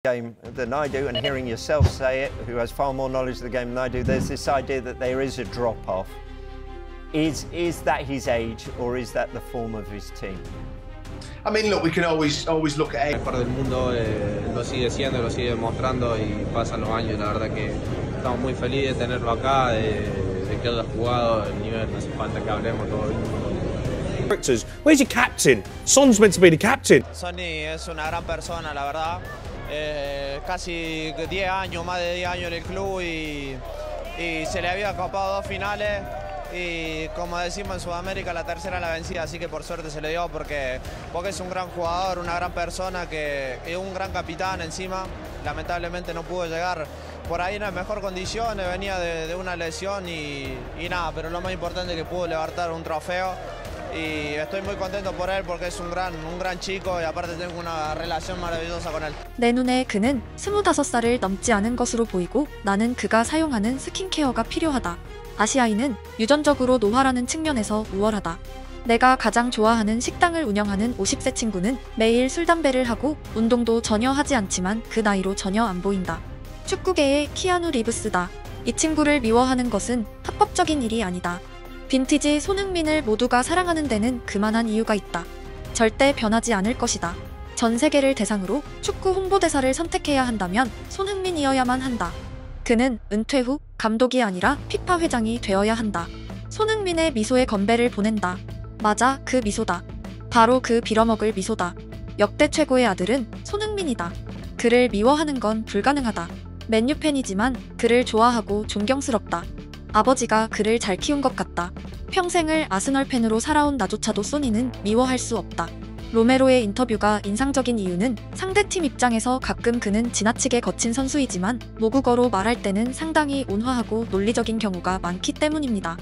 game than I do, and hearing yourself say it, who has far more knowledge of the game than I do, there's this idea that there is a drop-off. Is that his age, or is that the form of his team? I mean, look, we can always look at it. El mejor del mundo lo sigue siendo, lo sigue demostrando y pasan los años. La verdad que estamos muy felices de tenerlo acá, de que haya jugado el nivel, no hace falta que hablemos todo bien. Where's your captain? Son's meant to be the captain. Sonny es una gran persona, la verdad. Casi 10 años, más de 10 años en el club y se le había escapado 2 finales y como decimos en Sudamérica la tercera la vencida, así que por suerte se le dio porque es un gran jugador, una gran persona, que es un gran capitán encima. Lamentablemente no pudo llegar por ahí en las mejores condiciones, venía de una lesión y nada, pero lo más importante es que pudo levantar un trofeo. Y estoy muy contento por él porque es un gran chico y aparte tengo una relación maravillosa con él. 내 눈에 그는 25살을 넘지 않은 것으로 보이고 나는 그가 사용하는 스킨케어가 필요하다. 아시아인은 유전적으로 노화라는 측면에서 우월하다. 내가 가장 좋아하는 식당을 운영하는 50세 친구는 매일 술 담배를 하고 운동도 전혀 하지 않지만 그 나이로 전혀 안 보인다. 축구계의 키아누 리브스다. 이 친구를 미워하는 것은 합법적인 일이 아니다. 빈티지 손흥민을 모두가 사랑하는 데는 그만한 이유가 있다. 절대 변하지 않을 것이다. 전 세계를 대상으로 축구 홍보대사를 선택해야 한다면 손흥민이어야만 한다. 그는 은퇴 후 감독이 아니라 피파 회장이 되어야 한다. 손흥민의 미소에 건배를 보낸다. 맞아, 그 미소다. 바로 그 빌어먹을 미소다. 역대 최고의 아들은 손흥민이다. 그를 미워하는 건 불가능하다. 맨유 팬이지만 그를 좋아하고 존경스럽다. 아버지가 그를 잘 키운 것 같다. 평생을 아스널 팬으로 살아온 나조차도 소니는 미워할 수 없다. 로메로의 인터뷰가 인상적인 이유는 상대팀 입장에서 가끔 그는 지나치게 거친 선수이지만 모국어로 말할 때는 상당히 온화하고 논리적인 경우가 많기 때문입니다.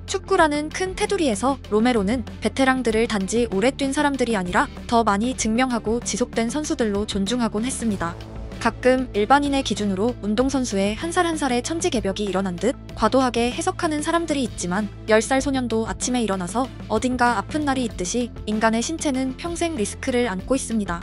축구라는 큰 테두리에서 로메로는 베테랑들을 단지 오래 뛴 사람들이 아니라 더 많이 증명하고 지속된 선수들로 존중하곤 했습니다. 가끔 일반인의 기준으로 운동선수의 한 살 한 살의 천지개벽이 일어난 듯 과도하게 해석하는 사람들이 있지만 10살 소년도 아침에 일어나서 어딘가 아픈 날이 있듯이 인간의 신체는 평생 리스크를 안고 있습니다.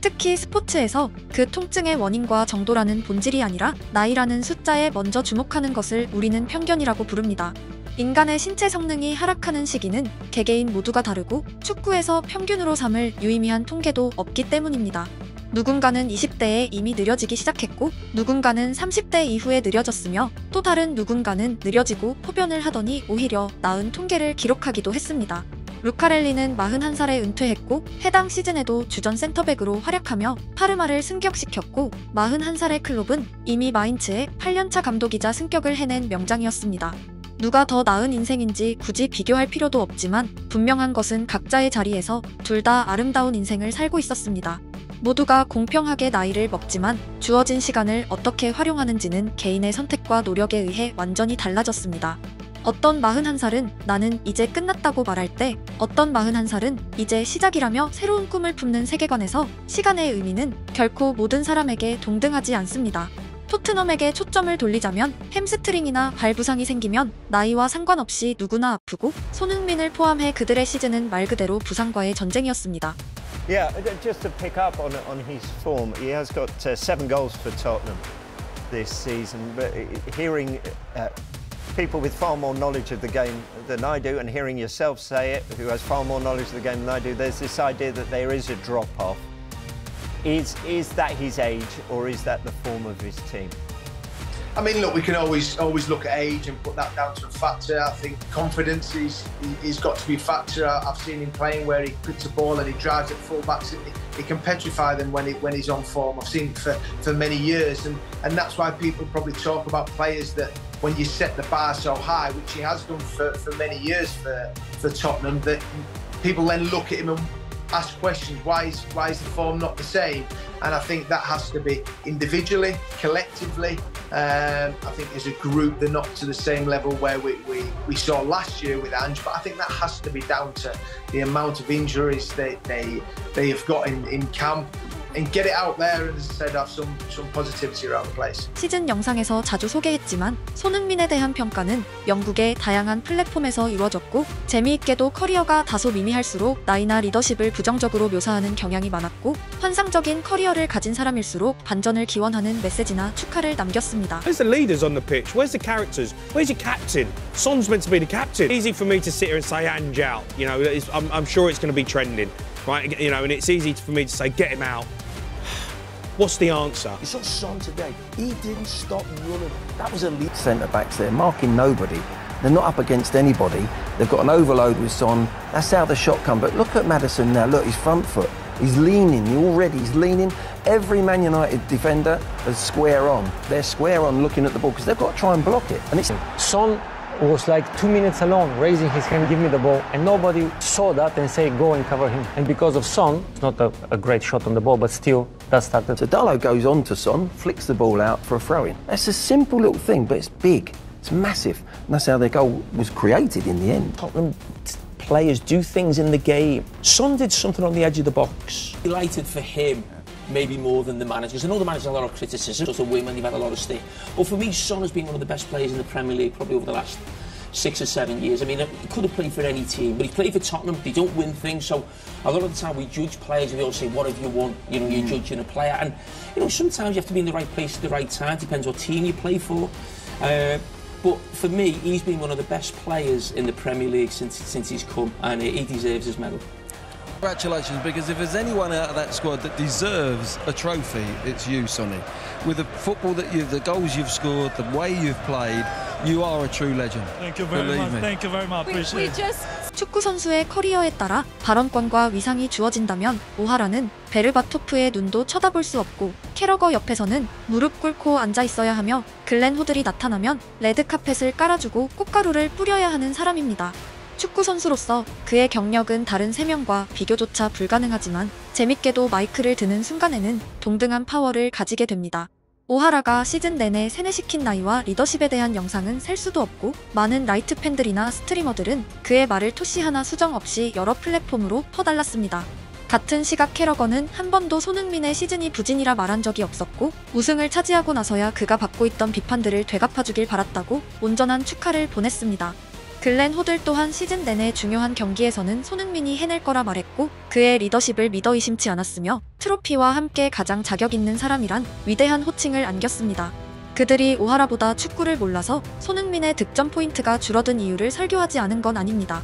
특히 스포츠에서 그 통증의 원인과 정도라는 본질이 아니라 나이라는 숫자에 먼저 주목하는 것을 우리는 편견이라고 부릅니다. 인간의 신체 성능이 하락하는 시기는 개개인 모두가 다르고 축구에서 평균으로 삼을 유의미한 통계도 없기 때문입니다. 누군가는 20대에 이미 느려지기 시작했고 누군가는 30대 이후에 느려졌으며 또 다른 누군가는 느려지고 포변을 하더니 오히려 나은 통계를 기록하기도 했습니다. 루카렐리는 41살에 은퇴했고 해당 시즌에도 주전 센터백으로 활약하며 파르마를 승격시켰고 41살의 클롭은 이미 마인츠의 8년차 감독이자 승격을 해낸 명장이었습니다. 누가 더 나은 인생인지 굳이 비교할 필요도 없지만 분명한 것은 각자의 자리에서 둘 다 아름다운 인생을 살고 있었습니다. 모두가 공평하게 나이를 먹지만 주어진 시간을 어떻게 활용하는지는 개인의 선택과 노력에 의해 완전히 달라졌습니다. 어떤 41살은 나는 이제 끝났다고 말할 때 어떤 41살은 이제 시작이라며 새로운 꿈을 품는 세계관에서 시간의 의미는 결코 모든 사람에게 동등하지 않습니다. 토트넘에게 초점을 돌리자면 햄스트링이나 발 부상이 생기면 나이와 상관없이 누구나 아프고 손흥민을 포함해 그들의 시즌은 말 그대로 부상과의 전쟁이었습니다. Yeah, just to pick up on his form, he has got 7 goals for Tottenham this season, but hearing people with far more knowledge of the game than I do, and hearing yourself say it, who has far more knowledge of the game than I do, there's this idea that there is a drop-off. Is that his age, or is that the form of his team? I mean, look, we can always look at age and put that down to a factor. I think confidence is got to be a factor. I've seen him playing where he puts a ball and he drives at fullbacks. He can petrify them when he's on form. I've seen it for many years, and that's why people probably talk about players that when you set the bar so high, which he has done for many years for Tottenham, that people then look at him and ask questions. Why is the form not the same? And I think that has to be individually, collectively. I think as a group they're not to the same level where we saw last year with Ange, but I think that has to be down to the amount of injuries they have got in camp. and get it out there, and as I said, have some positivity around the place. 시즌 영상에서 자주 소개했지만 손흥민에 대한 평가는 영국의 다양한 플랫폼에서 이루어졌고 재미있게도 커리어가 다소 미미할수록 나이나 리더십을 부정적으로 묘사하는 경향이 많았고 환상적인 커리어를 가진 사람일수록 반전을 기원하는 메시지나 축하를 남겼습니다. Where's the leaders on the pitch? Where's the characters? Where's your captain? Son's meant to be the captain. Easy for me to sit here and say Ange out. You know, I'm sure it's going to be trending, right? You know, and it's easy for me to say get him out. What's the answer? You saw Son today. He didn't stop running. That was elite centre-backs there, marking nobody. They're not up against anybody. They've got an overload with Son. That's how the shot come. But look at Maddison now. Look, his front foot. He's leaning. He's leaning. Every Man United defender is square on. They're square on looking at the ball because they've got to try and block it. And it's Son was like 2 minutes alone, raising his hand, give me the ball, and nobody saw that and say, go and cover him. And because of Son, it's not a great shot on the ball, but still, that started. So Dalot goes on to Son, flicks the ball out for a throw-in. That's a simple little thing, but it's big. It's massive. And that's how their goal was created in the end. Tottenham players do things in the game. Son did something on the edge of the box. Delighted for him. Maybe more than the managers. I know the managers have a lot of criticism, just a win and they've had a lot of stick. But for me, Son has been one of the best players in the Premier League probably over the last 6 or 7 years. I mean, he could have played for any team, but he played for Tottenham. They don't win things, so a lot of the time we judge players and we all say, what have you won? You know, you're judging a player. And, you know, sometimes you have to be in the right place at the right time. Depends what team you play for. But for me, he's been one of the best players in the Premier League since he's come, and he deserves his medal. Congratulations, because if there's anyone out of that squad that deserves a trophy, it's you, Sonny. With the football the goals you've scored, the way you've played, you are a true legend. Thank you very much. Thank you very much. Appreciate it. 축구 선수의 커리어에 따라 발언권과 위상이 주어진다면 오하라는 베르바토프의 눈도 쳐다볼 수 없고 캐러거 옆에서는 무릎 꿇고 앉아 있어야 하며 글렌 호들이 나타나면 레드카펫을 깔아주고 꽃가루를 뿌려야 하는 사람입니다. 축구 선수로서 그의 경력은 다른 3명과 비교조차 불가능하지만 재밌게도 마이크를 드는 순간에는 동등한 파워를 가지게 됩니다. 오하라가 시즌 내내 세뇌시킨 나이와 리더십에 대한 영상은 셀 수도 없고 많은 라이트 팬들이나 스트리머들은 그의 말을 토시 하나 수정 없이 여러 플랫폼으로 퍼달랐습니다. 같은 시각 캐러건은 한 번도 손흥민의 시즌이 부진이라 말한 적이 없었고 우승을 차지하고 나서야 그가 받고 있던 비판들을 되갚아주길 바랐다고 온전한 축하를 보냈습니다. 글렌 호들 또한 시즌 내내 중요한 경기에서는 손흥민이 해낼 거라 말했고 그의 리더십을 믿어 의심치 않았으며 트로피와 함께 가장 자격 있는 사람이란 위대한 호칭을 안겼습니다. 그들이 오하라보다 축구를 몰라서 손흥민의 득점 포인트가 줄어든 이유를 설교하지 않은 건 아닙니다.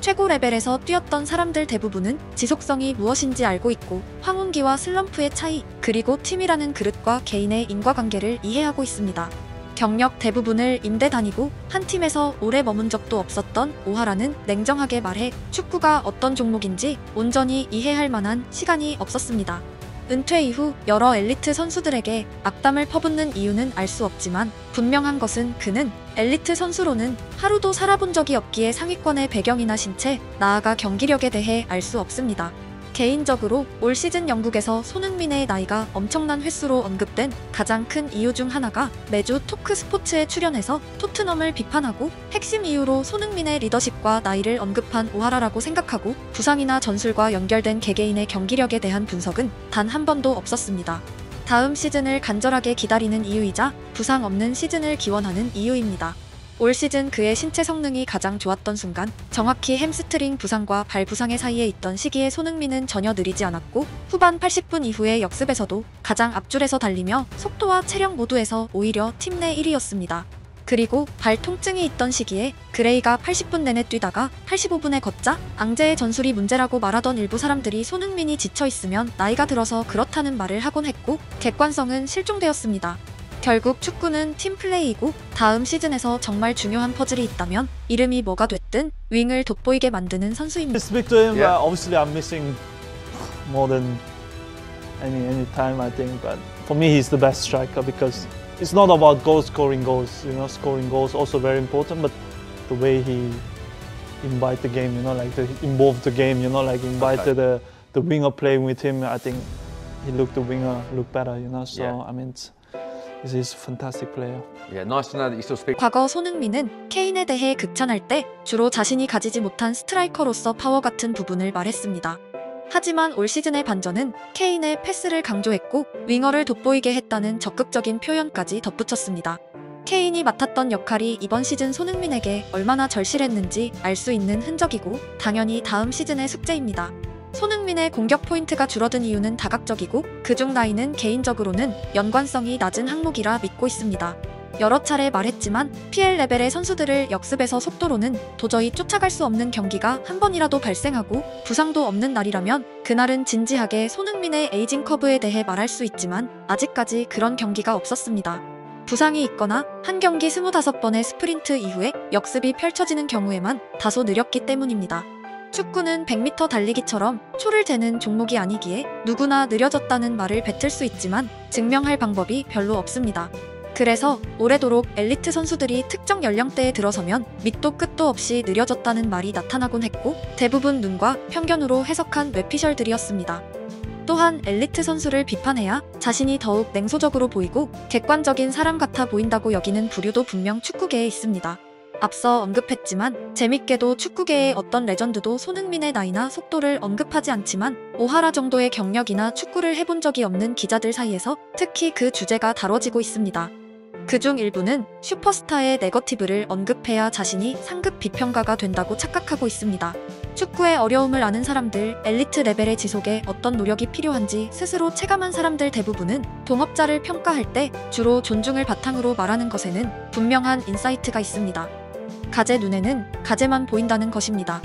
최고 레벨에서 뛰었던 사람들 대부분은 지속성이 무엇인지 알고 있고 황혼기와 슬럼프의 차이, 그리고 팀이라는 그릇과 개인의 인과관계를 이해하고 있습니다. 경력 대부분을 임대 다니고 한 팀에서 오래 머문 적도 없었던 오하라는 냉정하게 말해 축구가 어떤 종목인지 온전히 이해할 만한 시간이 없었습니다. 은퇴 이후 여러 엘리트 선수들에게 악담을 퍼붓는 이유는 알 수 없지만 분명한 것은 그는 엘리트 선수로는 하루도 살아본 적이 없기에 상위권의 배경이나 신체, 나아가 경기력에 대해 알 수 없습니다. 개인적으로 올 시즌 영국에서 손흥민의 나이가 엄청난 횟수로 언급된 가장 큰 이유 중 하나가 매주 토크 스포츠에 출연해서 토트넘을 비판하고 핵심 이유로 손흥민의 리더십과 나이를 언급한 오하라라고 생각하고 부상이나 전술과 연결된 개개인의 경기력에 대한 분석은 단 한 번도 없었습니다. 다음 시즌을 간절하게 기다리는 이유이자 부상 없는 시즌을 기원하는 이유입니다. 올 시즌 그의 신체 성능이 가장 좋았던 순간, 정확히 햄스트링 부상과 발 부상의 사이에 있던 시기에 손흥민은 전혀 느리지 않았고 후반 80분 이후의 역습에서도 가장 앞줄에서 달리며 속도와 체력 모두에서 오히려 팀 내 1위였습니다. 그리고 발 통증이 있던 시기에 그레이가 80분 내내 뛰다가 85분에 걷자 앙제의 전술이 문제라고 말하던 일부 사람들이 손흥민이 지쳐있으면 나이가 들어서 그렇다는 말을 하곤 했고 객관성은 실종되었습니다. 결국 축구는 팀플레이이고 다음 시즌에서 정말 중요한 퍼즐이 있다면 이름이 뭐가 됐든 윙을 돋보이게 만드는 선수입니다. Speak to him. Obviously, I'm missing more than any time, I think. But for me, he's the best striker because it's not about scoring goals. You know, scoring goals also very important, but the way he invite the game, you know, like involve the game, you know, like invited the winger playing with him. I think he looked the winger look better, you know. So I mean. He's a fantastic player. Yeah, nice to know that you still speak. 과거 손흥민은 케인에 대해 극찬할 때 주로 자신이 가지지 못한 스트라이커로서 파워 같은 부분을 말했습니다. 하지만 올 시즌의 반전은 케인의 패스를 강조했고 윙어를 돋보이게 했다는 적극적인 표현까지 덧붙였습니다. 케인이 맡았던 역할이 이번 시즌 손흥민에게 얼마나 절실했는지 알 수 있는 흔적이고 당연히 다음 시즌의 숙제입니다. 손흥민의 공격 포인트가 줄어든 이유는 다각적이고 그중 나이는 개인적으로는 연관성이 낮은 항목이라 믿고 있습니다. 여러 차례 말했지만 PL 레벨의 선수들을 역습해서 속도로는 도저히 쫓아갈 수 없는 경기가 한 번이라도 발생하고 부상도 없는 날이라면 그날은 진지하게 손흥민의 에이징 커브에 대해 말할 수 있지만 아직까지 그런 경기가 없었습니다. 부상이 있거나 한 경기 25번의 스프린트 이후에 역습이 펼쳐지는 경우에만 다소 느렸기 때문입니다. 축구는 100m 달리기처럼 초를 재는 종목이 아니기에 누구나 느려졌다는 말을 뱉을 수 있지만 증명할 방법이 별로 없습니다. 그래서 오래도록 엘리트 선수들이 특정 연령대에 들어서면 밑도 끝도 없이 느려졌다는 말이 나타나곤 했고 대부분 눈과 편견으로 해석한 뇌피셜들이었습니다. 또한 엘리트 선수를 비판해야 자신이 더욱 냉소적으로 보이고 객관적인 사람 같아 보인다고 여기는 부류도 분명 축구계에 있습니다. 앞서 언급했지만 재밌게도 축구계의 어떤 레전드도 손흥민의 나이나 속도를 언급하지 않지만 오하라 정도의 경력이나 축구를 해본 적이 없는 기자들 사이에서 특히 그 주제가 다뤄지고 있습니다. 그중 일부는 슈퍼스타의 네거티브를 언급해야 자신이 상급 비평가가 된다고 착각하고 있습니다. 축구의 어려움을 아는 사람들, 엘리트 레벨의 지속에 어떤 노력이 필요한지 스스로 체감한 사람들 대부분은 동업자를 평가할 때 주로 존중을 바탕으로 말하는 것에는 분명한 인사이트가 있습니다. 가재 눈에는 가재만 보인다는 것입니다.